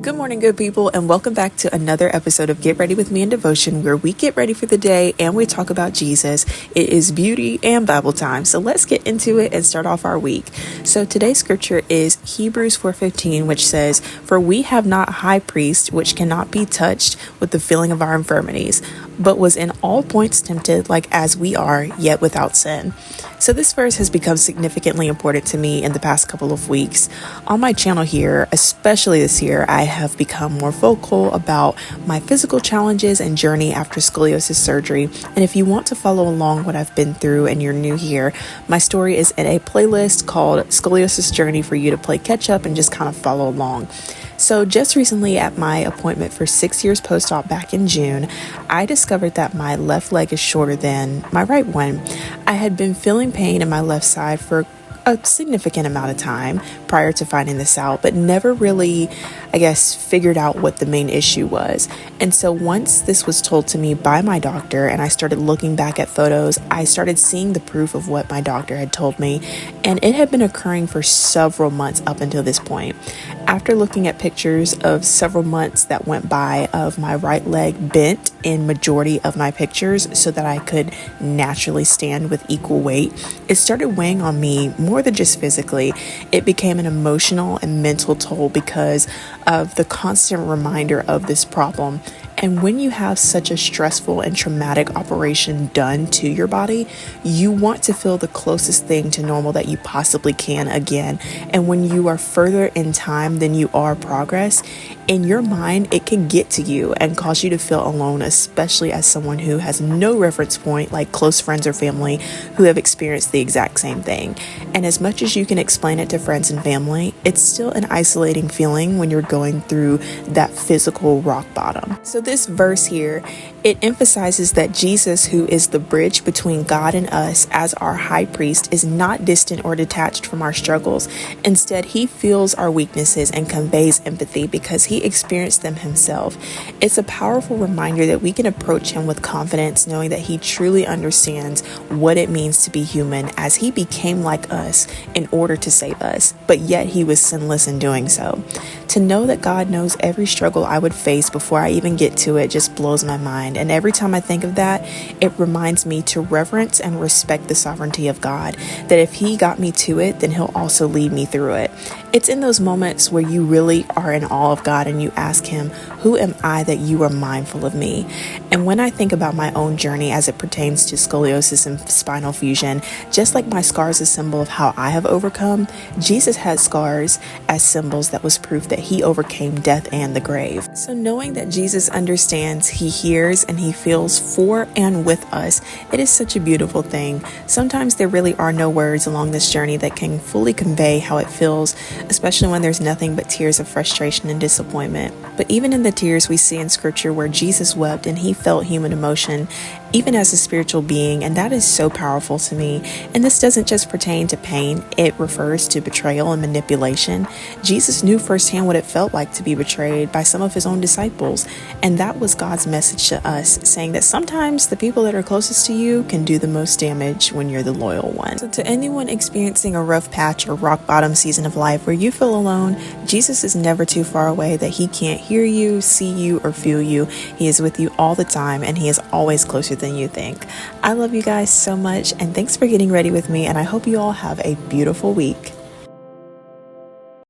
Good morning, good people, and welcome back to another episode of Get Ready with Me and Devotion, where we get ready for the day and we talk about Jesus. It is beauty and Bible time, so let's get into it and start off our week. So today's scripture is Hebrews 4:15, which says, "For we have not a high priest which cannot be touched with the feeling of our infirmities, but was in all points tempted like as we are, yet without sin." So this verse has become significantly important to me in the past couple of weeks. On my channel here, especially this year, I have become more vocal about my physical challenges and journey after scoliosis surgery. And if you want to follow along what I've been through and you're new here, my story is in a playlist called Scoliosis Journey for you to play catch up and just kind of follow along. So just recently at my appointment for 6 years post-op back in June, I discovered that my left leg is shorter than my right one. I had been feeling pain in my left side for a significant amount of time prior to finding this out, but never really, figured out what the main issue was. And so once this was told to me by my doctor and I started looking back at photos, I started seeing the proof of what my doctor had told me, and it had been occurring for several months up until this point. After looking at pictures of several months that went by of my right leg bent in majority of my pictures so that I could naturally stand with equal weight, it started weighing on me more than just physically. It became an emotional and mental toll because of the constant reminder of this problem. And when you have such a stressful and traumatic operation done to your body, you want to feel the closest thing to normal that you possibly can again. And when you are further in time than you are progress, in your mind, it can get to you and cause you to feel alone, especially as someone who has no reference point, like close friends or family who have experienced the exact same thing. And as much as you can explain it to friends and family, it's still an isolating feeling when you're going through that physical rock bottom. So this verse here, it emphasizes that Jesus, who is the bridge between God and us as our high priest, is not distant or detached from our struggles. Instead, he feels our weaknesses and conveys empathy because he experienced them himself. It's a powerful reminder that we can approach him with confidence, knowing that he truly understands what it means to be human, as he became like us in order to save us, but yet he was sinless in doing so. To know that God knows every struggle I would face before I even get to it just blows my mind. And every time I think of that, it reminds me to reverence and respect the sovereignty of God, that if he got me to it, then he'll also lead me through it. It's in those moments where you really are in awe of God and you ask him, "Who am I that you are mindful of me?" And when I think about my own journey as it pertains to scoliosis and spinal fusion, just like my scars is a symbol of how I have overcome, Jesus had scars as symbols that was proof that he overcame death and the grave. So knowing that Jesus understands, he hears, and he feels for and with us, it is such a beautiful thing. Sometimes there really are no words along this journey that can fully convey how it feels, especially when there's nothing but tears of frustration and disappointment. But even in the tears we see in scripture where Jesus wept and he felt human emotion, even as a spiritual being, and that is so powerful to me. And this doesn't just pertain to pain, it refers to betrayal and manipulation. Jesus knew firsthand what it felt like to be betrayed by some of his own disciples, and that was God's message to us, saying that sometimes the people that are closest to you can do the most damage when you're the loyal one. So to anyone experiencing a rough patch or rock bottom season of life where you feel alone, Jesus is never too far away that he can't hear you, see you, or feel you. He is with you all the time, and he is always closer than you think. I love you guys so much, and thanks for getting ready with me, and I hope you all have a beautiful week.